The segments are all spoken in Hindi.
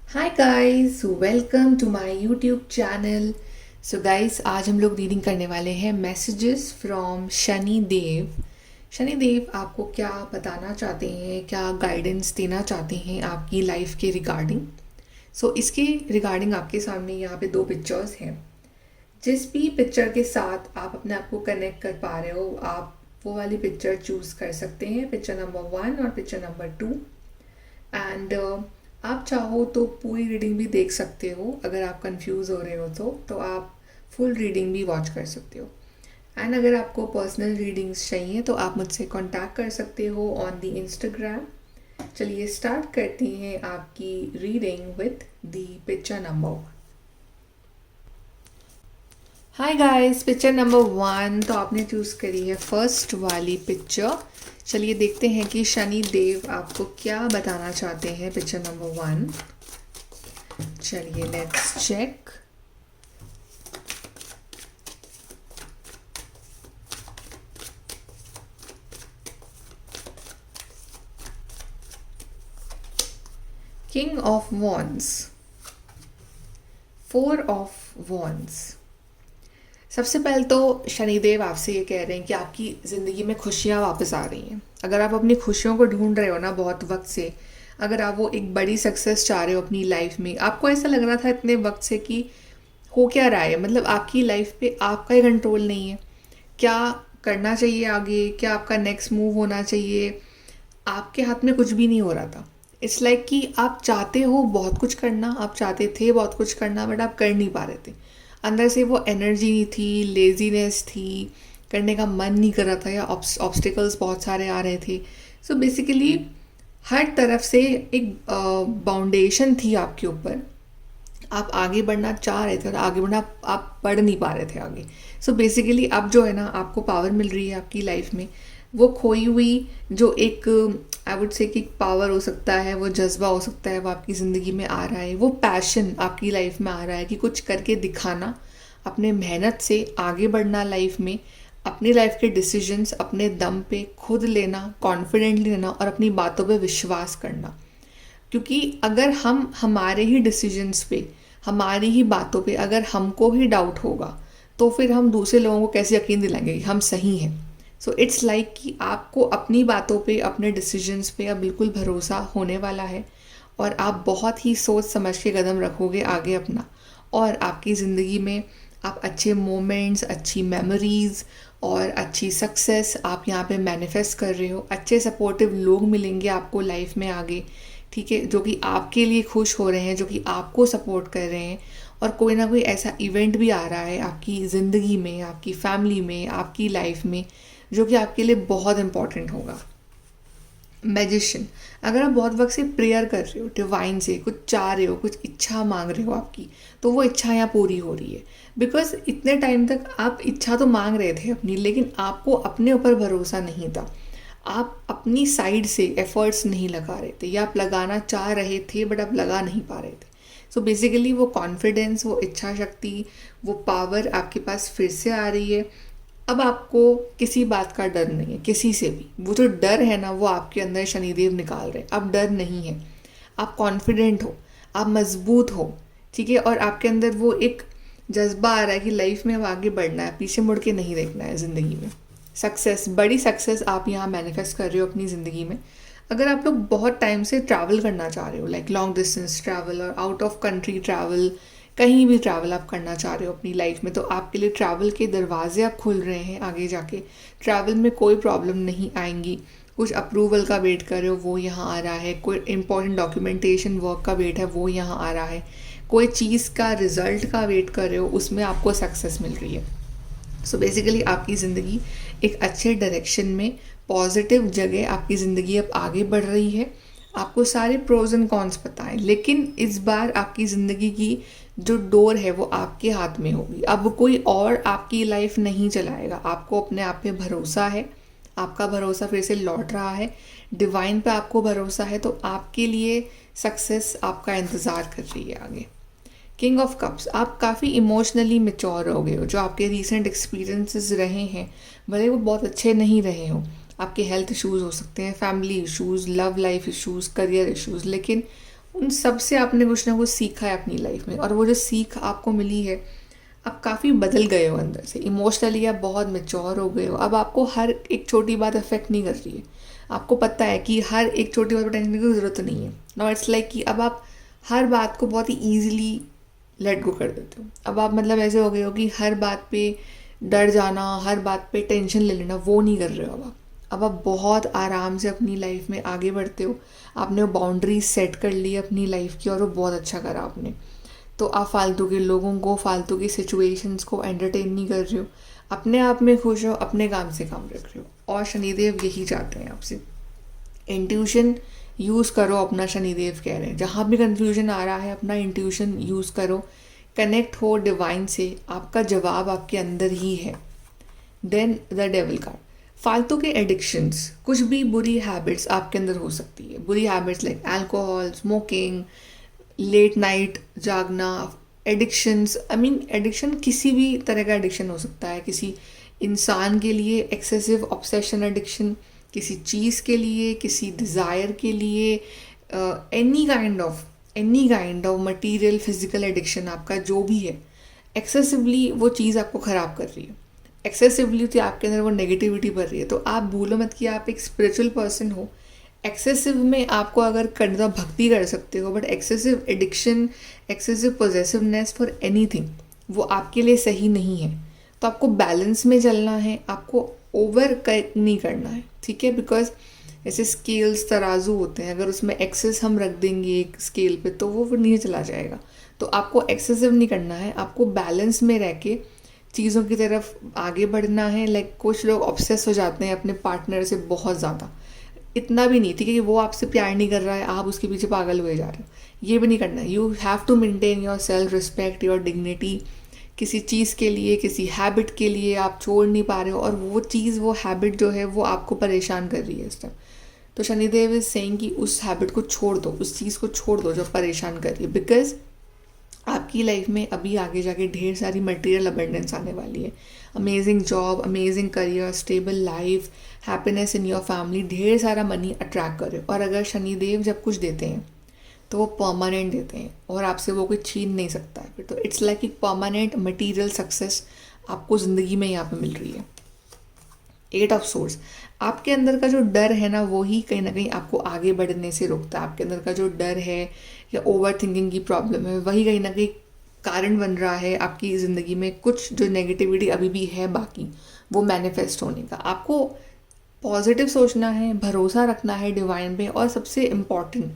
Hi guys, welcome to my YouTube channel. So guys, आज हम लोग रीडिंग करने वाले हैं मैसेजेस फ्रॉम शनि देव। शनि देव आपको क्या बताना चाहते हैं, क्या गाइडेंस देना चाहते हैं आपकी लाइफ के रिगार्डिंग। इसके रिगार्डिंग आपके सामने यहाँ पे दो पिक्चर्स हैं। जिस भी पिक्चर के साथ आप अपने आप को कनेक्ट कर पा रहे हो, आप वो वाली पिक्चर चूज़ कर सकते हैं, पिक्चर नंबर 1 और पिक्चर नंबर 2। एंड आप चाहो तो पूरी रीडिंग भी देख सकते हो। अगर आप कंफ्यूज हो रहे हो तो आप फुल रीडिंग भी वॉच कर सकते हो। एंड अगर आपको पर्सनल रीडिंग्स चाहिए तो आप मुझसे कांटेक्ट कर सकते हो ऑन दी इंस्टाग्राम। चलिए स्टार्ट करते हैं आपकी reading with the picture number 1। Hi guys, picture number 1 तो आपने चूज़ करी है फर्स्ट वाली पिक्चर। चलिए देखते हैं कि शनि देव आपको क्या बताना चाहते हैं पिक्चर नंबर 1। चलिए let's check. King of wands, 4 of wands. सबसे पहले तो शनिदेव आपसे ये कह रहे हैं कि आपकी ज़िंदगी में खुशियाँ वापस आ रही हैं। अगर आप अपनी खुशियों को ढूंढ रहे हो ना बहुत वक्त से, अगर आप वो एक बड़ी सक्सेस चाह रहे हो अपनी लाइफ में, आपको ऐसा लग रहा था इतने वक्त से कि हो क्या रहा है, मतलब आपकी लाइफ पे आपका ही कंट्रोल नहीं है। क्या करना चाहिए आगे, क्या आपका नेक्स्ट मूव होना चाहिए, आपके हाथ में कुछ भी नहीं हो रहा था। इट्स लाइक कि आप चाहते हो बहुत कुछ करना, आप चाहते थे बहुत कुछ करना, बट आप कर नहीं पा रहे थे। अंदर से वो एनर्जी नहीं थी, लेजीनेस थी, करने का मन नहीं कर रहा था, या ऑब्स्टिकल्स बहुत सारे आ रहे थे। बेसिकली हर तरफ से एक बाउंडेशन थी आपके ऊपर। आप आगे बढ़ना चाह रहे थे और आगे बढ़ना आप बढ़ नहीं पा रहे थे आगे। बेसिकली अब जो है ना, आपको पावर मिल रही है आपकी लाइफ में। वो खोई हुई जो एक, आई वुड से कि पावर हो सकता है, वो जज्बा हो सकता है, वो आपकी ज़िंदगी में आ रहा है। वो पैशन आपकी लाइफ में आ रहा है कि कुछ करके दिखाना, अपने मेहनत से आगे बढ़ना लाइफ में, अपनी लाइफ के डिसीजंस अपने दम पे खुद लेना, कॉन्फिडेंटली लेना और अपनी बातों पे विश्वास करना। क्योंकि अगर हम हमारे ही डिसीजंस पे, हमारी ही बातों पे अगर हमको ही डाउट होगा, तो फिर हम दूसरे लोगों को कैसे यकीन दिलाएंगे कि हम सही हैं। इट्स लाइक कि आपको अपनी बातों पे, अपने डिसीजंस पे अब बिल्कुल भरोसा होने वाला है। और आप बहुत ही सोच समझ के कदम रखोगे आगे अपना। और आपकी ज़िंदगी में आप अच्छे मोमेंट्स, अच्छी मेमोरीज़ और अच्छी सक्सेस आप यहाँ पे मैनिफेस्ट कर रहे हो। अच्छे सपोर्टिव लोग मिलेंगे आपको लाइफ में आगे, ठीक है, जो कि आपके लिए खुश हो रहे हैं, जो कि आपको सपोर्ट कर रहे हैं। और कोई ना कोई ऐसा इवेंट भी आ रहा है आपकी ज़िंदगी में, आपकी फैमिली में, आपकी लाइफ में, जो कि आपके लिए बहुत इंपॉर्टेंट होगा। मैजिशियन, अगर आप बहुत वक्त से प्रेयर कर रहे हो, डिवाइन से कुछ चाह रहे हो, कुछ इच्छा मांग रहे हो आपकी, तो वो इच्छा यहाँ पूरी हो रही है। बिकॉज इतने टाइम तक आप इच्छा तो मांग रहे थे अपनी, लेकिन आपको अपने ऊपर भरोसा नहीं था। आप अपनी साइड से एफर्ट्स नहीं लगा रहे थे, या आप लगाना चाह रहे थे बट आप लगा नहीं पा रहे थे। बेसिकली वो कॉन्फिडेंस, वो इच्छा शक्ति, वो पावर आपके पास फिर से आ रही है। अब आपको किसी बात का डर नहीं है, किसी से भी। वो जो डर है ना, वो आपके अंदर शनिदेव निकाल रहे हैं। अब डर नहीं है, आप कॉन्फिडेंट हो, आप मजबूत हो, ठीक है। और आपके अंदर वो एक जज्बा आ रहा है कि लाइफ में अब आगे बढ़ना है, पीछे मुड़ के नहीं देखना है ज़िंदगी में। सक्सेस, बड़ी सक्सेस आप यहाँ मैनिफेस्ट कर रहे हो अपनी ज़िंदगी में। अगर आप लोग बहुत टाइम से ट्रैवल करना चाह रहे हो, लाइक लॉन्ग डिस्टेंस ट्रैवल और आउट ऑफ कंट्री ट्रैवल, कहीं भी ट्रैवल आप करना चाह रहे हो अपनी लाइफ में, तो आपके लिए ट्रैवल के दरवाजे अब खुल रहे हैं आगे जाके। ट्रैवल में कोई प्रॉब्लम नहीं आएंगी। कुछ अप्रूवल का वेट कर रहे हो, वो यहाँ आ रहा है। कोई इंपॉर्टेंट डॉक्यूमेंटेशन वर्क का वेट है, वो यहाँ आ रहा है। कोई चीज़ का रिजल्ट का वेट कर रहे हो, उसमें आपको सक्सेस मिल रही है। बेसिकली आपकी ज़िंदगी एक अच्छे डायरेक्शन में, पॉजिटिव जगह आपकी ज़िंदगी अब आगे बढ़ रही है। आपको सारे प्रोज एंड कॉन्स पता है, लेकिन इस बार आपकी ज़िंदगी की जो डोर है वो आपके हाथ में होगी। अब कोई और आपकी लाइफ नहीं चलाएगा। आपको अपने आप पे भरोसा है, आपका भरोसा फिर से लौट रहा है। डिवाइन पे आपको भरोसा है, तो आपके लिए सक्सेस आपका इंतज़ार कर रही है आगे। किंग ऑफ कप्स, आप काफ़ी इमोशनली मेच्योर हो गए हो। जो आपके रीसेंट एक्सपीरियंसेस रहे हैं, भले वो बहुत अच्छे नहीं रहे हो, आपके हेल्थ इश्यूज़ हो सकते हैं, family issues, love life issues, career issues, लेकिन उन सब से आपने कुछ ना कुछ सीखा है अपनी लाइफ में, और वो जो सीख आपको मिली है, आप काफ़ी बदल गए हो अंदर से, इमोशनली आप बहुत मेच्योर हो गए हो। अब आपको हर एक छोटी बात अफेक्ट नहीं कर रही है। आपको पता है कि हर एक छोटी बात पर टेंशन की ज़रूरत नहीं है। नाउ इट्स लाइक कि अब आप हर बात को बहुत ही ईजिली लेट गो कर देते हो। अब आप मतलब ऐसे हो गए हो कि हर बात पे डर जाना, हर बात पे टेंशन ले लेना, वो नहीं कर रहे हो अब आप बहुत आराम से अपनी लाइफ में आगे बढ़ते हो। आपने वो बाउंड्री सेट कर ली अपनी लाइफ की, और वो बहुत अच्छा करा आपने। तो आप फालतू के लोगों को, फालतू की सिचुएशंस को एंटरटेन नहीं कर रहे हो, अपने आप में खुश हो, अपने काम से काम रख रहे हो। और शनिदेव यही चाहते हैं आपसे। इंट्यूशन यूज़ करो अपना, शनिदेव कह रहे हैं। जहाँ भी कंफ्यूजन आ रहा है, अपना इंट्यूशन यूज़ करो, कनेक्ट हो डिवाइन से, आपका जवाब आपके अंदर ही है। देन द डेविल कार्ड, फालतू के एडिक्शंस, कुछ भी बुरी हैबिट्स आपके अंदर हो सकती है। बुरी habits like alcohol, smoking, late night जागना, एडिक्शंस। आई मीन एडिक्शन किसी भी तरह का एडिक्शन हो सकता है। किसी इंसान के लिए एक्सेसिव ऑब्सेशन एडिक्शन, किसी चीज़ के लिए, किसी डिज़ायर के लिए, any kind of material physical addiction आपका जो भी है, एक्सेसिवली वो चीज़ आपको ख़राब कर रही है। एक्सेसिवली तो आपके अंदर वो नेगेटिविटी भर रही है। तो आप भूलो मत कि आप एक स्पिरिचुअल पर्सन हो। एक्सेसिव में आपको अगर करना, भक्ति कर सकते हो, but excessive addiction, excessive possessiveness for anything, वो आपके लिए सही नहीं है। तो आपको बैलेंस में चलना है, आपको ओवर नहीं करना है, ठीक है। बिकॉज जैसे स्केल्स, तराजू होते हैं, अगर उसमें एक्सेस हम रख देंगे एक स्केल पे तो वो फिर नीचे चला जाएगा। तो आपको एक्सेसिव नहीं करना है, आपको बैलेंस में रह के चीज़ों की तरफ आगे बढ़ना है। लाइक कुछ लोग ऑब्सेस हो जाते हैं अपने पार्टनर से बहुत ज़्यादा, इतना भी नहीं, ठीक है, कि वो आपसे प्यार नहीं कर रहा है, आप उसके पीछे पागल हुए जा रहे हो, ये भी नहीं करना। You have to maintain your self respect, your dignity. किसी चीज़ के लिए, किसी हैबिट के लिए आप छोड़ नहीं पा रहे हो, और वो चीज़, वो हैबिट जो है वो आपको परेशान कर रही है इस टाइम। तो शनिदेव इज सेइंग कि उस हैबिट को छोड़ दो, उस चीज़ को छोड़ दो जो परेशान कर रही है। बिकॉज आपकी लाइफ में अभी आगे जाके ढेर सारी मटेरियल अबंडेंस आने वाली है। Amazing job, amazing career, stable life, happiness in your family, ढेर सारा मनी अट्रैक्ट करे। और अगर शनिदेव जब कुछ देते हैं तो वो परमानेंट देते हैं, और आपसे वो कोई छीन नहीं सकता है फिर। तो इट्स लाइक एक परमानेंट मटेरियल सक्सेस आपको ज़िंदगी में यहाँ पे मिल रही है। 8 ऑफ सोर्स, आपके अंदर का जो डर है ना, वो ही कहीं ना कहीं आपको आगे बढ़ने से रोकता है। आपके अंदर का जो डर है या ओवर थिंकिंग की प्रॉब्लम है, वही कहीं ना कहीं कारण बन रहा है आपकी ज़िंदगी में कुछ जो नेगेटिविटी अभी भी है बाकी, वो मैनिफेस्ट होने का। आपको पॉजिटिव सोचना है, भरोसा रखना है डिवाइन पे, और सबसे इम्पॉर्टेंट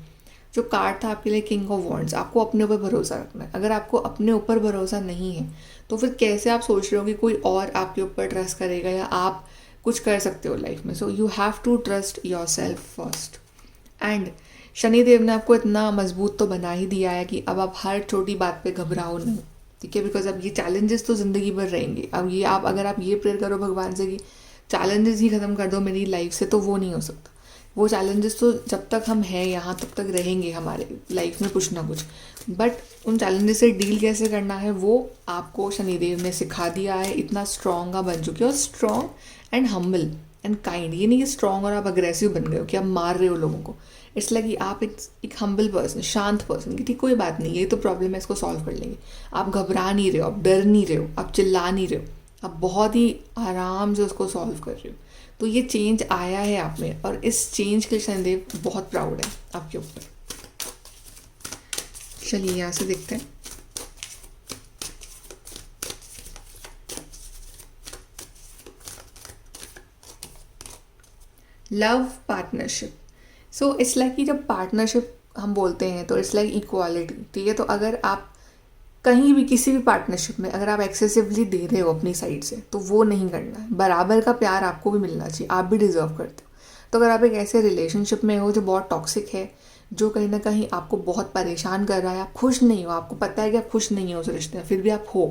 जो कार्ड था आपके लिए, किंग ऑफ वॉन्ड्स, आपको अपने ऊपर भरोसा रखना है। अगर आपको अपने ऊपर भरोसा नहीं है तो फिर कैसे आप सोच रहे हो कि कोई और आपके ऊपर ट्रस्ट करेगा या आप कुछ कर सकते हो लाइफ में। So you have to trust your self first. And Shanidev ने आपको इतना मजबूत तो बना ही दिया है कि अब आप हर छोटी बात पे घबराओ नहीं, ठीक है। बिकॉज अब ये चैलेंजेस तो ज़िंदगी भर रहेंगे। अब ये आप, अगर आप ये प्रेयर करो भगवान से कि चैलेंजेस ही ख़त्म कर दो मेरी लाइफ से, तो वो नहीं हो सकता। वो चैलेंजेस तो जब तक हम हैं यहाँ तब तक रहेंगे हमारे लाइफ में कुछ ना कुछ। बट उन चैलेंजेस से डील कैसे करना है वो आपको शनिदेव ने सिखा दिया है। इतना स्ट्रॉन्ग आप बन चुके हो, strong and humble and kind. ये नहीं कि स्ट्रॉन्ग और आप अग्रेसिव बन गए हो कि आप मार रहे हो लोगों को। इट्स लाइक कि आप एक हम्बल पर्सन, शांत पर्सन, कि ठीक कोई बात नहीं, ये तो प्रॉब्लम है, इसको सॉल्व कर लेंगे। आप घबरा नहीं रहे हो, आप डर नहीं रहे हो, आप चिल्ला नहीं रहे हो, आप बहुत ही आराम से उसको सॉल्व कर रहे हो। तो ये चेंज आया है आप में, और इस चेंज के लिए शनिदेव बहुत प्राउड है आपके ऊपर। चलिए यहाँ से देखते हैं। Love partnership. So it's like कि जब पार्टनरशिप हम बोलते हैं तो इट्स लाइक इक्वालिटी, ठीक है। तो अगर आप कहीं भी किसी भी पार्टनरशिप में अगर आप एक्सेसिवली दे रहे हो अपनी साइड से, तो वो नहीं करना है। बराबर का प्यार आपको भी मिलना चाहिए, आप भी डिजर्व करते हो। तो अगर आप एक ऐसे रिलेशनशिप में हो जो बहुत टॉक्सिक है, जो कहीं ना कहीं आपको बहुत परेशान कर रहा है, आप खुश नहीं हो, आपको पता है कि आप खुश नहीं हो उस रिश्ते में, फिर भी आप हो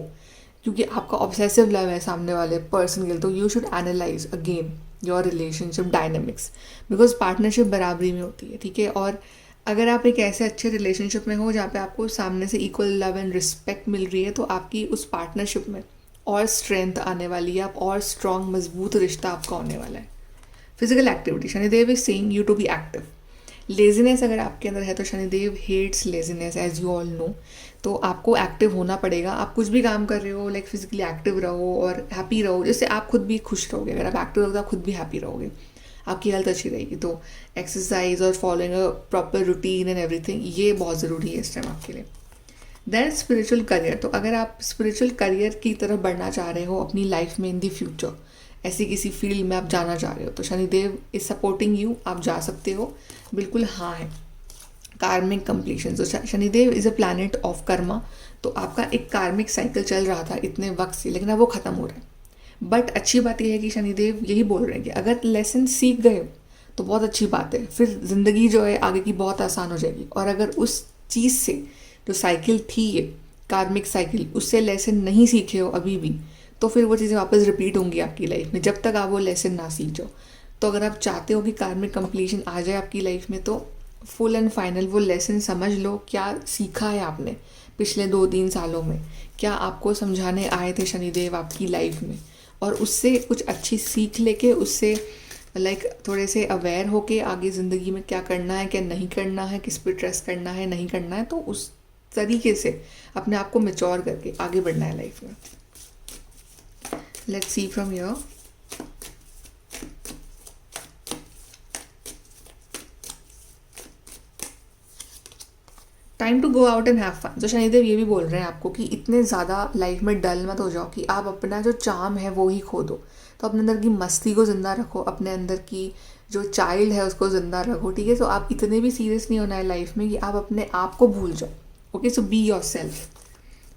क्योंकि आपका ऑब्सेसिव लव है सामने वाले पर्सन के लिए, तो you should analyse again your relationship dynamics. Because partnership बराबरी में होती है, ठीक है। और अगर आप एक ऐसे अच्छे रिलेशनशिप में हो जहाँ पे आपको सामने से इक्वल लव एंड रिस्पेक्ट मिल रही है, तो आपकी उस पार्टनरशिप में और स्ट्रेंथ आने वाली है, आप और स्ट्रॉन्ग मजबूत रिश्ता आपका होने वाला है। Physical activity, Shanidev is saying you to be active. Laziness अगर आपके अंदर है तो Shanidev hates laziness, as you all know. तो आपको एक्टिव होना पड़ेगा। आप कुछ भी काम कर रहे हो, लाइक फिजिकली एक्टिव रहो और हैप्पी रहो, जिससे आप खुद भी खुश रहोगे। अगर आप एक्टिव रहोगे तो आप खुद भी हैप्पी रहोगे, आपकी हेल्थ अच्छी रहेगी। तो एक्सरसाइज और following a proper routine and everything, ये बहुत ज़रूरी है इस टाइम आपके लिए। देन स्पिरिचुअल करियर, तो अगर आप स्पिरिचुअल करियर की तरफ बढ़ना चाह रहे हो अपनी लाइफ में इन द फ्यूचर, ऐसी किसी फील्ड में आप जाना चाह रहे हो, तो शनिदेव इज सपोर्टिंग यू, आप जा सकते हो, बिल्कुल हाँ है। कार्मिक कंप्लीशन, तो Shanidev is a planet of Karma. तो आपका एक कार्मिक साइकिल चल रहा था इतने वक्त से, लेकिन अब वो ख़त्म हो रहा है। बट अच्छी बात यह है कि शनिदेव यही बोल रहे हैं कि अगर लेसन सीख गए हो तो बहुत अच्छी बात है, फिर ज़िंदगी जो है आगे की बहुत आसान हो जाएगी। और अगर उस चीज़ से जो साइकिल थी ये कार्मिक साइकिल, उससे लेसन नहीं सीखे हो अभी भी, तो फिर वो चीज़ें वापस रिपीट होंगी आपकी लाइफ में, जब तक आप वो लेसन ना सीख जाओ। तो अगर आप चाहते हो कि कार्मिक कंप्लीशन आ जाए आपकी लाइफ में, तो फुल एंड फाइनल वो लेसन समझ लो, क्या सीखा है आपने पिछले 2-3 सालों में, क्या आपको समझाने आए थे शनिदेव आपकी लाइफ में, और उससे कुछ अच्छी सीख लेके उससे लाइक थोड़े से अवेयर होके आगे ज़िंदगी में क्या करना है, क्या नहीं करना है, किस पे ट्रस्ट करना है, नहीं करना है, तो उस तरीके से अपने आप को मैच्योर करके आगे बढ़ना है लाइफ में। Let's see from here. Time to go out and have fun. तो शनिदेव ये भी बोल रहे हैं आपको कि इतने ज़्यादा लाइफ में डल मत हो जाओ कि आप अपना जो चार्म है वो ही खो दो। तो अपने अंदर की मस्ती को ज़िंदा रखो, अपने अंदर की जो चाइल्ड है उसको ज़िंदा रखो, ठीक है। तो आप इतने भी सीरियस नहीं होना है लाइफ में कि आप अपने आप को भूल जाओ। Okay, so be your self.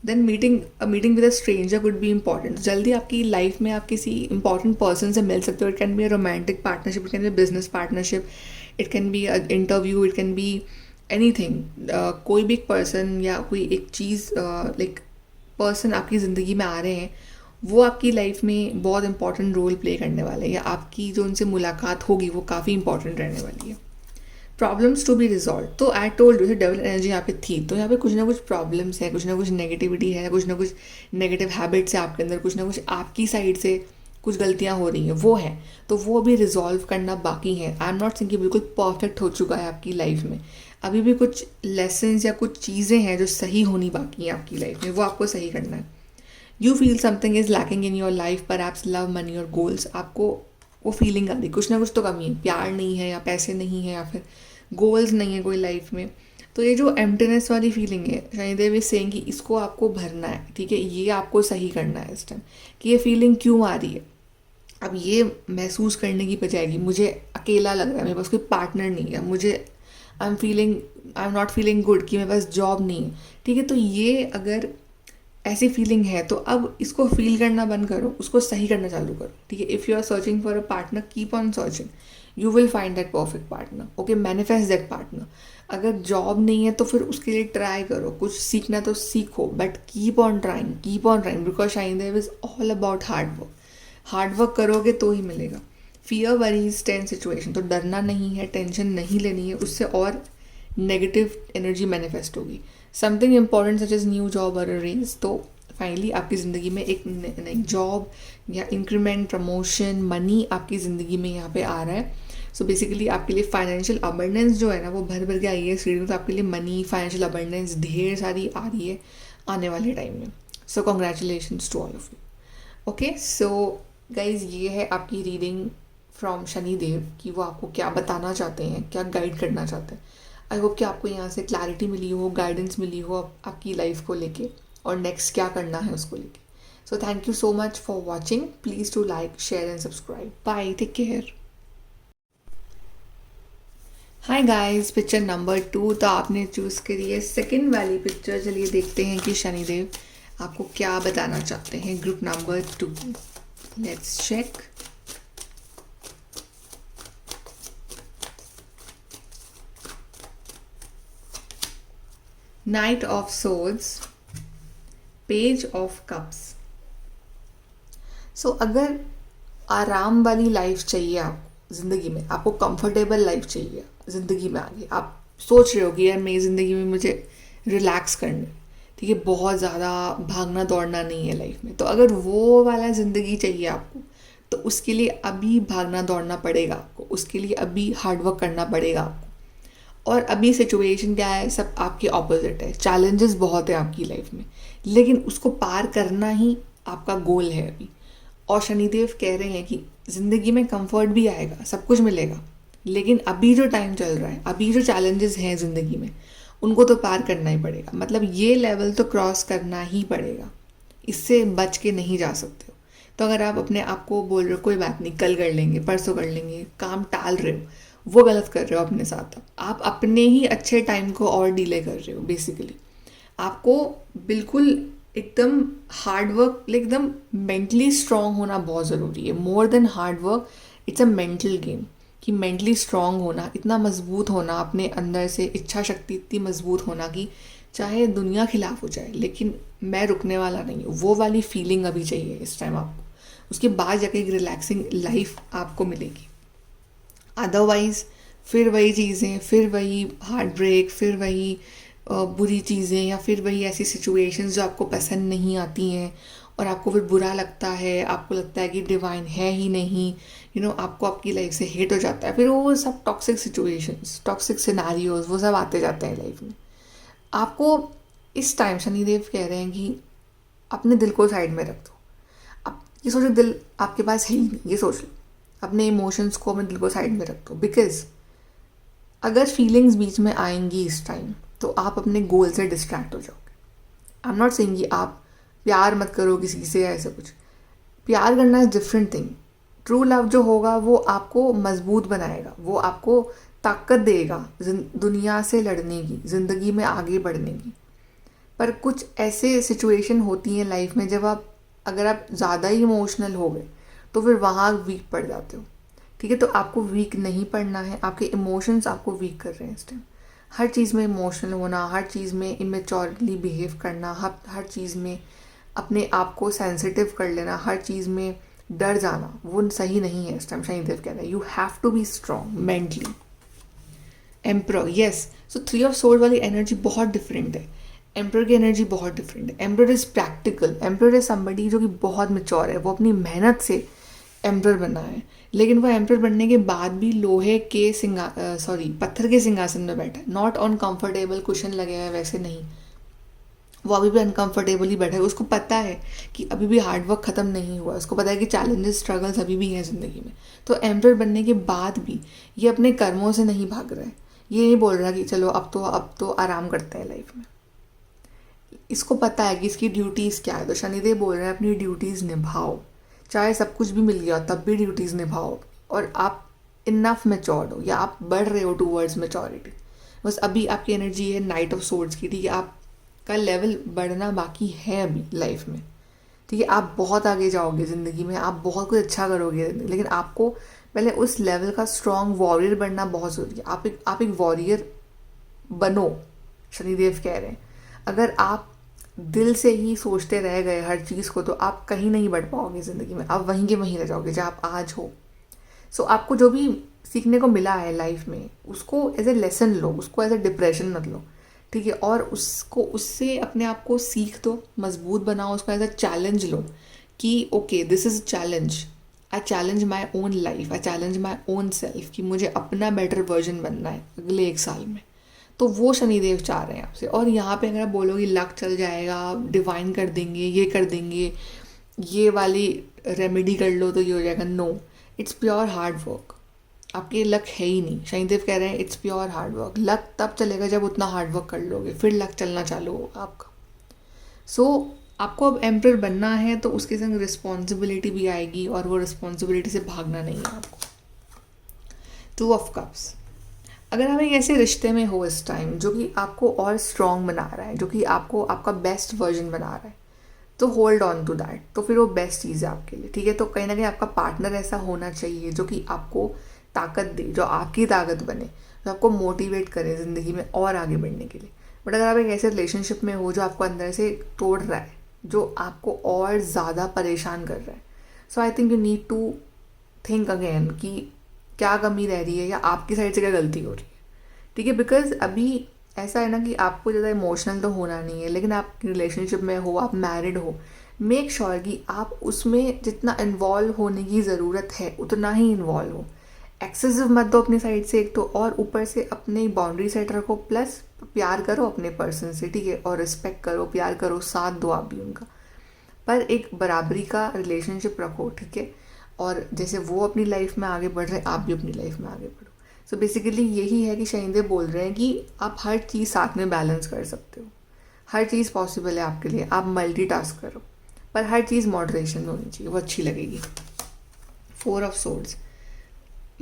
Then meeting with a stranger could be important. जल्दी आपकी लाइफ में आप किसी इंपॉर्टेंट पर्सन से मिल सकते हो। It can be a romantic partnership, it can be a business partnership, it can be a interview, it can be anything. कोई भी एक पर्सन या कोई एक चीज़, लाइक पर्सन आपकी ज़िंदगी में आ रहे हैं, वो आपकी लाइफ में बहुत इंपॉर्टेंट रोल प्ले करने वाले हैं, या आपकी जो उनसे मुलाकात होगी वो काफ़ी इंपॉर्टेंट रहने वाली है। प्रॉब्लम्स टू बी रिजॉल्व, तो आई टोल्ड यू डेवल एनर्जी यहाँ पे थी, तो यहाँ पे कुछ ना कुछ प्रॉब्लम्स है, कुछ ना कुछ नेगेटिविटी है, कुछ ना कुछ नेगेटिव हैबिट्स है आपके अंदर, कुछ ना कुछ आपकी साइड से कुछ गलतियाँ हो रही हैं, वो है। तो वो अभी रिजॉल्व करना बाकी है। आई एम नॉट सेइंग कि बिल्कुल परफेक्ट हो चुका है आपकी लाइफ में, अभी भी कुछ लेसन्स या कुछ चीज़ें हैं जो सही होनी बाकी हैं आपकी लाइफ में, वो आपको सही करना है। You feel something is lacking in your life, perhaps love, money और गोल्स। आपको वो फीलिंग आ रही, कुछ ना कुछ तो कमी है, प्यार नहीं है या पैसे नहीं है या फिर गोल्स नहीं है कोई लाइफ में। तो ये जो एम्प्टीनेस वाली फीलिंग है, शनिदेव इज सेइंग कि इसको आपको भरना है, ठीक है। ये आपको सही करना है इस टाइम, कि ये फीलिंग क्यों आ रही है। अब ये महसूस करने की बजाय मुझे अकेला लग रहा है, मेरे पास कोई पार्टनर नहीं है, मुझे I am not feeling good, कि मेरे पास जॉब नहीं है, ठीक है। तो ये अगर ऐसी फीलिंग है तो अब इसको फील करना बंद करो, उसको सही करना चालू करो, ठीक है। If you are searching for a partner, keep on searching, you will find that perfect partner. Okay, manifest that partner. अगर जॉब नहीं है तो फिर उसके लिए ट्राई करो, कुछ सीखना तो सीखो, but keep on trying, because Shanidev is all about hard work करोगे तो ही मिलेगा। फियर वरीज टेंस सिचुएशन, तो डरना नहीं है, टेंशन नहीं लेनी है, उससे और नेगेटिव एनर्जी मैनिफेस्ट होगी। Something important such as new job और रेज, तो फाइनली आपकी ज़िंदगी में एक नई जॉब या इंक्रीमेंट, प्रमोशन, मनी आपकी ज़िंदगी में यहाँ पे आ रहा है। सो बेसिकली आपके लिए फाइनेंशियल अबंडेंस जो है ना वो भर भर के आई है इस रीडिंग। तो आपके लिए मनी, फाइनेंशियल अबंडेंस ढेर सारी आ रही है आने वाले टाइम में। So congratulations to all of you. Okay, so guys, ये है आपकी रीडिंग फ्रॉम शनिदेव कि वो आपको क्या बताना चाहते हैं, क्या गाइड करना चाहते हैं। आई होप कि आपको यहाँ से क्लैरिटी मिली हो, गाइडेंस मिली हो आपकी लाइफ को लेके, और नेक्स्ट क्या करना है उसको लेके। So thank you so much for watching. Please to like, share and subscribe. Bye, take care. Hi guys, picture number 2, तो आपने चूज़ करी है सेकेंड वाली पिक्चर। चलिए देखते हैं कि शनिदेव आपको क्या बताना चाहते हैं। Group number 2, let's check. Knight of swords, page of cups. So अगर आराम वाली लाइफ चाहिए आपको ज़िंदगी में, आपको कंफर्टेबल लाइफ चाहिए ज़िंदगी में, आगे आप सोच रहे हो कि यार मेरी ज़िंदगी में मुझे रिलैक्स करना है, ठीक है, बहुत ज़्यादा भागना दौड़ना नहीं है लाइफ में, तो अगर वो वाला ज़िंदगी चाहिए आपको, तो उसके लिए अभी भागना दौड़ना पड़ेगा आपको, उसके लिए अभी हार्डवर्क करना पड़ेगा आपको। और अभी सिचुएशन क्या है, सब आपके ऑपोजिट है, चैलेंजेस बहुत है आपकी लाइफ में, लेकिन उसको पार करना ही आपका गोल है अभी। और शनिदेव कह रहे हैं कि ज़िंदगी में कंफर्ट भी आएगा, सब कुछ मिलेगा, लेकिन अभी जो टाइम चल रहा है, अभी जो चैलेंजेस हैं ज़िंदगी में, उनको तो पार करना ही पड़ेगा। मतलब ये लेवल तो क्रॉस करना ही पड़ेगा, इससे बच के नहीं जा सकते हो। तो अगर आप अपने आप को बोल रहे हो कोई बात नहीं, कल कर लेंगे, परसों कर लेंगे, काम टाल रहे हो, वो गलत कर रहे हो अपने साथ। आप अपने ही अच्छे टाइम को और डिले कर रहे हो बेसिकली। आपको बिल्कुल एकदम हार्ड वर्क, एकदम मेंटली स्ट्रांग होना बहुत ज़रूरी है। More than hard work, it's a mental game. कि मेंटली स्ट्रांग होना, इतना मजबूत होना अपने अंदर से, इच्छा शक्ति इतनी मजबूत होना कि चाहे दुनिया खिलाफ हो जाए लेकिन मैं रुकने वाला नहीं हूँ, वो वाली फीलिंग अभी चाहिए इस टाइम आपको। उसके बाद जाके एक रिलैक्सिंग लाइफ आपको मिलेगी। अदरवाइज़ फिर वही चीज़ें, फिर वही हार्ट ब्रेक, फिर वही बुरी चीज़ें, या फिर वही ऐसी सिचुएशंस जो आपको पसंद नहीं आती हैं और आपको फिर बुरा लगता है, आपको लगता है कि डिवाइन है ही नहीं, आपको आपकी लाइफ से हेट हो जाता है। फिर वो सब टॉक्सिक सिचुएशंस, टॉक्सिक सिनारियोज, वो सब आते जाते हैं लाइफ में। आपको इस टाइम शनिदेव कह रहे हैं कि अपने दिल को साइड में रख दो। आप ये सोचो दिल आपके पास है ही नहीं, ये सोच लो। अपने इमोशंस को, अपने दिल को साइड में रख दो। बिकॉज अगर फीलिंग्स बीच में आएंगी इस टाइम तो आप अपने गोल से डिस्ट्रैक्ट हो जाओगे। आई एम नॉट सेइंग कि आप प्यार मत करो किसी से या ऐसा कुछ। प्यार करना is different thing. True love जो होगा वो आपको मजबूत बनाएगा, वो आपको ताकत देगा दुनिया से लड़ने की, ज़िंदगी में आगे बढ़ने की। पर कुछ ऐसे सिचुएशन होती हैं लाइफ में जब अगर आप ज़्यादा ही इमोशनल हो गए तो फिर वहाँ वीक पड़ जाते हो। ठीक है, तो आपको वीक नहीं पड़ना है। आपके इमोशंस आपको वीक कर रहे हैं इस टाइम। हर चीज़ में इमोशनल होना, हर चीज़ में इमेच्योरली बिहेव करना, हर चीज़ में अपने आप को सेंसिटिव कर लेना, हर चीज़ में डर जाना, वो सही नहीं है इस टाइम। शनिदेव कह रहे हैं you have to be strong mentally. Emperor, yes, so 3 of sword वाली एनर्जी बहुत डिफरेंट है। एम्प्रर की एनर्जी बहुत डिफरेंट है। Emperor is practical. Emperor is somebody जो कि बहुत मैच्योर है, वो अपनी मेहनत से एम्प्रर बना है, लेकिन वो एम्प्रर बनने के बाद भी लोहे के पत्थर के सिंहासन में बैठा है। नॉट ऑन कंफर्टेबल कुशन लगे हुए, वैसे नहीं, वो अभी भी अनकंफर्टेबल ही बैठा है। उसको पता है कि अभी भी हार्डवर्क ख़त्म नहीं हुआ, उसको पता है कि चैलेंजेस, स्ट्रगल्स अभी भी हैं ज़िंदगी में। तो एम्प्रर बनने के बाद भी ये अपने कर्मों से नहीं भाग रहा है। ये नहीं बोल रहा कि चलो अब तो आराम करते हैं लाइफ में। इसको पता है कि इसकी ड्यूटीज़ क्या है। तो शनिदेव बोल रहे हैं अपनी ड्यूटीज़ निभाओ, चाहे सब कुछ भी मिल गया तब भी ड्यूटीज़ निभाओ। और आप इनफ मैच्योर्ड हो, या आप बढ़ रहे हो टूवर्ड्स मैच्योरिटी। बस अभी आपकी एनर्जी है नाइट ऑफ सोर्ड्स की। ठीक है, आपका लेवल बढ़ना बाकी है अभी लाइफ में। ठीक है, आप बहुत आगे जाओगे ज़िंदगी में, आप बहुत कुछ अच्छा करोगे, लेकिन आपको पहले उस लेवल का स्ट्रॉन्ग वॉरियर बनना बहुत ज़रूरी है। आप एक वॉरियर बनो, शनिदेव कह रहे हैं। अगर आप दिल से ही सोचते रह गए हर चीज़ को तो आप कहीं नहीं बढ़ पाओगे ज़िंदगी में, आप वहीं के वहीं रह जाओगे जहाँ आप आज हो। सो आपको जो भी सीखने को मिला है लाइफ में, उसको एज ए लेसन लो, उसको एज ए डिप्रेशन मत लो। ठीक है, और उससे अपने आप को सीख दो, मजबूत बनाओ, उसको एज अ चैलेंज लो कि okay this is challenge, I challenge my own life, I challenge my own self, कि मुझे अपना बेटर वर्जन बनना है अगले 1 साल में। तो वो शनिदेव चाह रहे हैं आपसे। और यहाँ पे अगर आप बोलोगे लक चल जाएगा, डिवाइन कर देंगे, ये कर देंगे, ये वाली रेमेडी कर लो तो ये हो जाएगा, no, it's pure hard work. आपके लक है ही नहीं। शनिदेव कह रहे हैं it's pure hard work. Luck तब चलेगा जब उतना हार्ड वर्क कर लोगे, फिर लक चलना चालू होगा आपका। सो आपको अब एम्प्रर बनना है तो उसके संग रिस्पॉन्सिबिलिटी भी आएगी, और वो रिस्पॉन्सिबिलिटी से भागना नहीं है आपको। 2 ऑफ कप्स, अगर आप एक ऐसे रिश्ते में हो इस टाइम जो कि आपको और स्ट्रॉन्ग बना रहा है, जो कि आपको आपका बेस्ट वर्जन बना रहा है, तो होल्ड ऑन टू दैट। तो फिर वो बेस्ट चीज़ है आपके लिए। ठीक है, तो कहीं ना कहीं आपका पार्टनर ऐसा होना चाहिए जो कि आपको ताकत दे, जो आपकी ताकत बने, जो आपको मोटिवेट करे ज़िंदगी में और आगे बढ़ने के लिए। बट अगर आप एक ऐसे रिलेशनशिप में हो जो आपको अंदर से तोड़ रहा है, जो आपको और ज़्यादा परेशान कर रहा है, so I think you need to think again कि क्या कमी रह रही है या आपकी साइड से क्या गलती हो रही है। ठीक है, बिकॉज अभी ऐसा है ना कि आपको ज़्यादा इमोशनल तो होना नहीं है, लेकिन आप रिलेशनशिप में हो, आप मैरिड हो, मेक श्योर कि आप उसमें जितना इन्वॉल्व होने की ज़रूरत है उतना ही इन्वॉल्व हो। एक्सेसिव मत दो अपनी साइड से एक तो, और ऊपर से अपनी बाउंड्री सेट रखो, प्लस प्यार करो अपने पर्सन से, ठीक है, और रिस्पेक्ट करो, प्यार करो, साथ दो आप भी उनका, पर एक बराबरी का रिलेशनशिप रखो, ठीक है। और जैसे वो अपनी लाइफ में आगे बढ़ रहे हैं, आप भी अपनी लाइफ में आगे बढ़ो। सो बेसिकली यही है कि शनिदेव बोल रहे हैं कि आप हर चीज़ साथ में बैलेंस कर सकते हो, हर चीज़ पॉसिबल है आपके लिए, आप मल्टीटास्क करो, पर हर चीज़ मॉडरेशन में होनी चाहिए, वो अच्छी लगेगी। 4 ऑफ सोर्ड्स,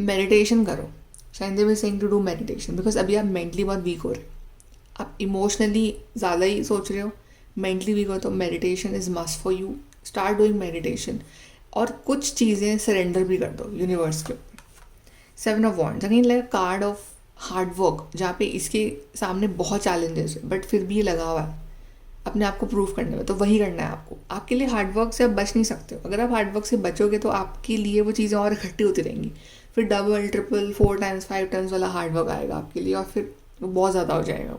मेडिटेशन करो। Shanidev is saying to do meditation, because अभी आप मेंटली बहुत वीक हो रहे हो, आप इमोशनली ज़्यादा ही सोच रहे हो, मेंटली वीक हो, तो meditation is must for you. Start doing meditation, और कुछ चीज़ें सरेंडर भी कर दो यूनिवर्स के ऊपर। 7 of wands, again like card of hard work, जहाँ पे इसके सामने बहुत चैलेंजेस है, बट फिर भी ये लगा हुआ है अपने आप को प्रूव करने में, तो वही करना है आपको। आपके लिए हार्ड वर्क से आप बच नहीं सकते हो। अगर आप हार्ड वर्क से बचोगे तो आपके लिए वो चीज़ें और इकट्ठी होती रहेंगी, फिर डबल ट्रिपल 4 टाइम्स 5 टाइम्स वाला हार्ड वर्क आएगा आपके लिए, और फिर वो बहुत ज़्यादा हो जाएगा।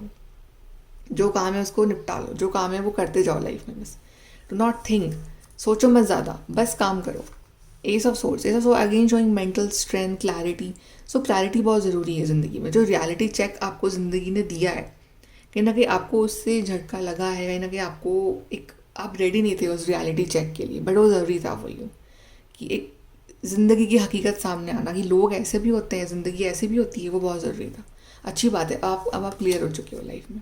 जो काम है उसको निपटा लो, जो काम है वो करते जाओ लाइफ में, बस डू नॉट थिंक, सोचो मत ज़्यादा, बस काम करो। S of swords, again showing mental strength, clarity. So clarity बहुत ज़रूरी है ज़िंदगी में। जो रियलिटी चेक आपको ज़िंदगी ने दिया है, कहीं ना कहीं आपको उससे झटका लगा है, कहीं ना कहीं आपको एक, आप रेडी नहीं थे उस रियलिटी चेक के लिए, बट वो ज़रूरी था वो यू कि एक ज़िंदगी की हकीकत सामने आना, कि लोग ऐसे भी होते हैं, ज़िंदगी ऐसी भी होती है, वो बहुत ज़रूरी था। अच्छी बात है, अब आप क्लियर हो चुके हो लाइफ में।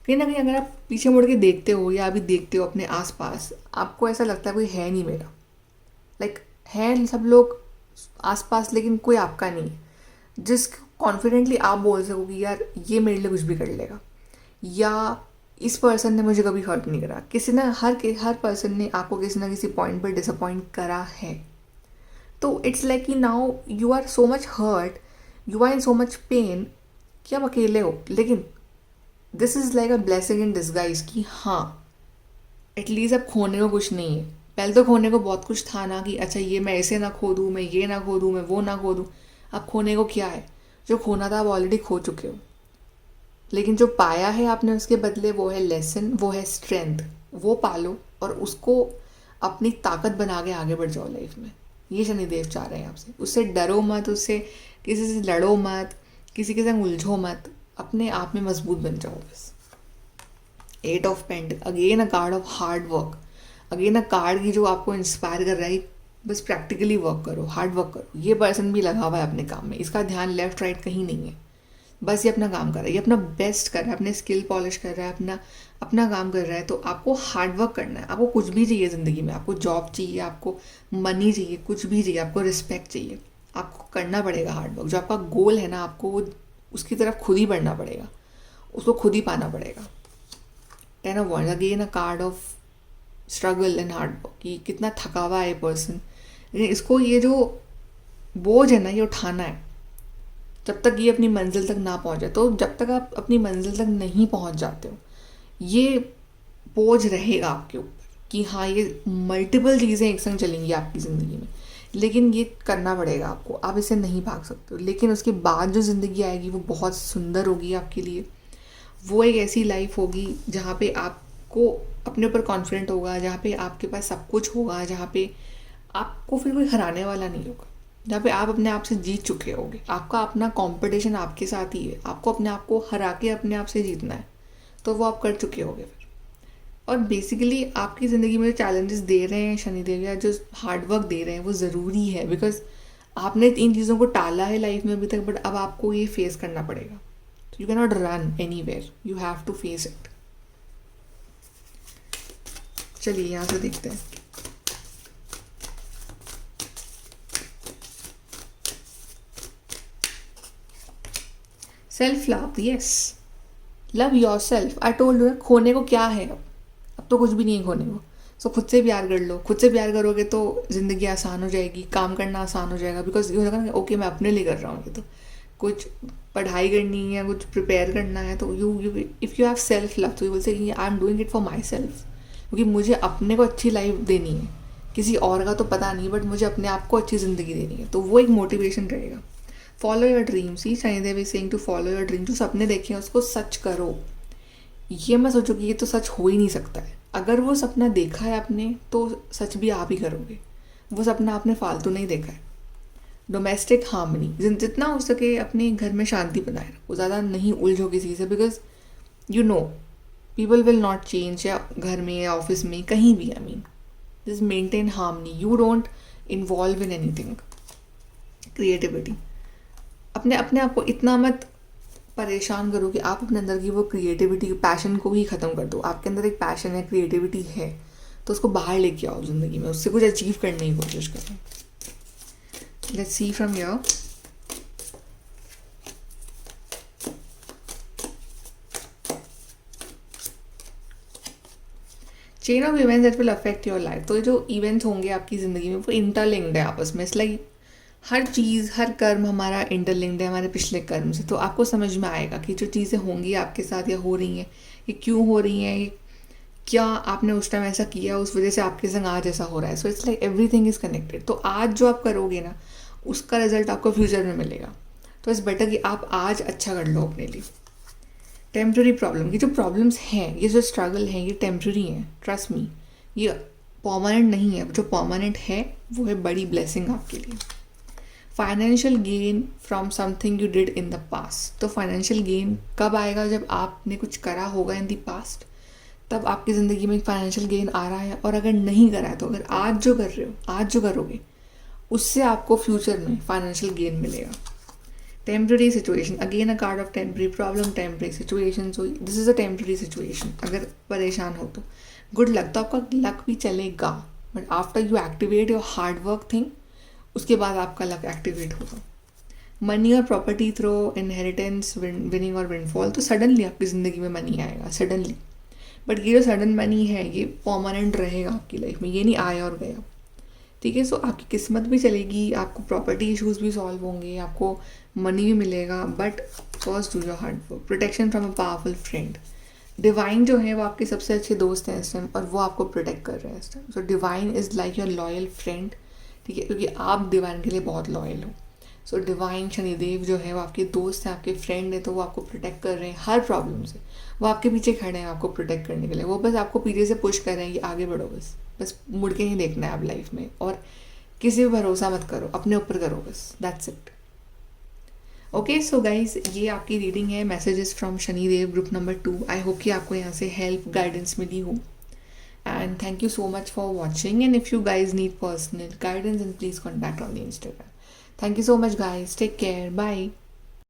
कहीं ना कहीं अगर आप पीछे मुड़ के देखते हो या अभी देखते हो अपने आसपास, आपको ऐसा लगता है कोई है नहीं मेरा, लाइक है सब लोग आसपास, लेकिन कोई आपका नहीं है जिस कॉन्फिडेंटली आप बोल सको कि यार ये मेरे लिए कुछ भी कर लेगा, या इस पर्सन ने मुझे कभी हर्ट नहीं करा। किसी ना हर पर्सन ने आपको किसी ना किसी पॉइंट पर डिसअपॉइंट करा है, तो इट्स लाइक कि now you are so much hurt, you are in so much pain कि आप अकेले हो, लेकिन this is like a blessing in disguise कि हाँ एटलीस्ट अब खोने को कुछ नहीं है। पहले तो खोने को बहुत कुछ था ना, कि अच्छा ये मैं ऐसे ना खो दूँ, मैं ये ना खो दूँ, मैं वो ना खो दूँ। अब खोने को क्या है, जो खोना था आप ऑलरेडी खो चुके हो, लेकिन जो पाया है आपने उसके बदले वो है लेसन, वो है स्ट्रेंथ, वो पालो और उसको अपनी ताकत बना के आगे बढ़ जाओ लाइफ में। ये शनिदेव चाह रहे हैं आपसे। उससे डरो मत, उससे किसी से लड़ो मत, किसी के संग उलझो मत, अपने आप में मजबूत बन जाओ बस। 8 of pent, again a card of hard work, again a card की जो आपको इंस्पायर कर रहा है, बस प्रैक्टिकली वर्क करो, हार्ड वर्क करो। ये पर्सन भी लगा हुआ है अपने काम में, इसका ध्यान लेफ्ट राइट कहीं नहीं है, बस ये अपना काम कर रहा है, ये अपना बेस्ट कर रहा है, अपने स्किल पॉलिश कर रहा है, अपना अपना काम कर रहा है। तो आपको हार्ड वर्क करना है। आपको कुछ भी चाहिए ज़िंदगी में, आपको जॉब चाहिए, आपको मनी चाहिए, कुछ भी चाहिए, आपको रिस्पेक्ट चाहिए, आपको करना पड़ेगा हार्ड वर्क। जो आपका गोल है ना, आपको वो उसकी तरफ खुद ही बढ़ना पड़ेगा, उसको खुद ही पाना पड़ेगा। 10 of wands, again a card of struggle and hard work, कि कितना थका हुआ है पर्सन, लेकिन इसको ये जो बोझ है ना ये उठाना है जब तक ये अपनी मंजिल तक ना पहुंचे। तो जब तक आप अपनी मंजिल तक नहीं पहुंच जाते हो, ये बोझ रहेगा आपके ऊपर कि हाँ ये मल्टीपल चीज़ें एक संग चलेंगी आपकी ज़िंदगी में, लेकिन ये करना पड़ेगा आपको, आप इसे नहीं भाग सकते हो। लेकिन उसके बाद जो ज़िंदगी आएगी वो बहुत सुंदर होगी आपके लिए। वो एक ऐसी लाइफ होगी जहाँ पे आपको अपने ऊपर कॉन्फिडेंट होगा, जहाँ पे आपके पास सब कुछ होगा, जहाँ पे आपको फिर कोई हराने वाला नहीं होगा, जहाँ पे आप अपने आप से जीत चुके होगे। आपका अपना कंपटीशन आपके साथ ही है, आपको अपने आप को हरा के अपने आप से जीतना है, तो वो आप कर चुके होगे फिर। और बेसिकली आपकी ज़िंदगी में जो चैलेंजेस दे रहे हैं शनिदेव, या जो हार्ड वर्क दे रहे हैं, वो ज़रूरी है, बिकॉज आपने इन चीज़ों को टाला है लाइफ में अभी तक, बट अब आपको ये फेस करना पड़ेगा। You can not run anywhere, you have to face it. चलिए यहाँ से देखते हैं। Self love, yes, love your self. I told you, खोने को क्या है, अब तो कुछ भी नहीं है खोने को। सो खुद से प्यार कर लो। खुद से प्यार करोगे तो ज़िंदगी आसान हो जाएगी, काम करना आसान हो जाएगा, बिकॉज ये हो जाएगा ओके मैं अपने लिए कर रहा हूँ। ये तो कुछ पढ़ाई करनी है, कुछ प्रिपेयर करना है, तो you if you have self love, तो you will say I am doing it for myself, क्योंकि मुझे अपने को अच्छी लाइफ देनी है, किसी और का तो पता नहीं, बट मुझे अपने आप को अच्छी ज़िंदगी देनी है। तो वो एक मोटिवेशन रहेगा। Follow your dreams, he Shanidev is saying to follow your dream. जो सपने देखे हैं उसको सच करो। ये मैं सोचूं कि ये तो सच हो ही नहीं सकता है। अगर वो सपना देखा है आपने तो सच भी आप ही करोगे। वो सपना आपने फालतू नहीं देखा है। डोमेस्टिक हार्मनी, जितना हो सके अपने घर में शांति बनाए रखो, ज़्यादा नहीं उलझो किसी से, because you know people will not change, या घर में या ऑफिस में कहीं भी, I mean this maintain harmony, you don't involve in anything. Creativity, अपने अपने आप को इतना मत परेशान करो कि आप अपने अंदर की वो क्रिएटिविटी, पैशन को ही ख़त्म कर दो। आपके अंदर एक पैशन है, क्रिएटिविटी है, तो उसको बाहर लेके आओ ज़िंदगी में, उससे कुछ अचीव करने की कोशिश करो। Let's see from your chain of events that will affect your life. तो ये जो इवेंट्स होंगे आपकी ज़िंदगी में वो इंटरलिंक्ड है आपस में। इट्स लाइक हर चीज़, हर कर्म हमारा इंटरलिंक्ड है हमारे पिछले कर्म से। तो आपको समझ में आएगा कि जो चीज़ें होंगी आपके साथ या हो रही हैं, ये क्यों हो रही हैं, ये क्या आपने उस टाइम ऐसा किया उस वजह से आपके संग आज ऐसा हो रहा है। So it's like everything is connected. तो आज जो आप करोगे ना, उसका रिजल्ट आपको फ्यूचर में मिलेगा। तो इट्स बेटर कि आप आज अच्छा कर लो अपने लिए। टेम्प्रेरी प्रॉब्लम, ये जो प्रॉब्लम्स हैं, ये जो स्ट्रगल हैं, ये टेम्प्रेरी हैं, ट्रस्ट मी, ये परमानेंट नहीं है। जो परमानेंट है वो है बड़ी ब्लेसिंग आपके लिए। Financial gain from something you did in the past. तो फाइनेंशियल गेन कब आएगा? जब आपने कुछ करा होगा इन द पास्ट, तब आपकी ज़िंदगी में फाइनेंशियल गेन आ रहा है। और अगर नहीं करा है तो अगर आज जो कर रहे हो, आज जो करोगे, उससे आपको फ्यूचर में फाइनेंशियल गेन मिलेगा। Temporary situation, again a card of temporary problem, temporary situation. So this is a temporary situation. अगर परेशान हो तो गुड लक, तो आपका लक भी चलेगा, but after you activate your hard work thing, उसके बाद आपका लक एक्टिवेट होगा। मनी और प्रॉपर्टी थ्रो इनहेरिटेंस, विनिंग और विंडफॉल। तो सडनली आपकी ज़िंदगी में मनी आएगा, सडनली। बट ये जो सडन मनी है ये परमानेंट रहेगा आपकी लाइफ में, ये नहीं आया और गया, ठीक है। सो आपकी किस्मत भी चलेगी, आपको प्रॉपर्टी इश्यूज भी सॉल्व होंगे, आपको मनी भी मिलेगा, but first do your hard work. Protection from a powerful friend, divine जो है वो आपके सबसे अच्छे दोस्त हैं इस टाइम, और वो आपको प्रोटेक्ट कर रहे हैं इस time. So divine is like your loyal friend, ठीक है, क्योंकि आप डिवाइन के लिए बहुत लॉयल हो। सो डिवाइन शनिदेव जो है वो आपके दोस्त हैं, आपके फ्रेंड है, तो वो आपको प्रोटेक्ट कर रहे हैं हर प्रॉब्लम से। वो आपके पीछे खड़े हैं आपको प्रोटेक्ट करने के लिए। वो बस आपको पीछे से पुश कर रहे हैं कि आगे बढ़ो, बस बस मुड़ के ही देखना है आप लाइफ में, और किसी पे भरोसा मत करो, अपने ऊपर करो बस, that's it. Okay, so guys, ये आपकी रीडिंग है, messages from Shanidev group number 2। I hope कि आपको यहाँ से हेल्प, गाइडेंस मिली हो। And thank you so much for watching, and if you guys need personal guidance, then please contact on the Instagram. Thank you so much guys, take care, bye.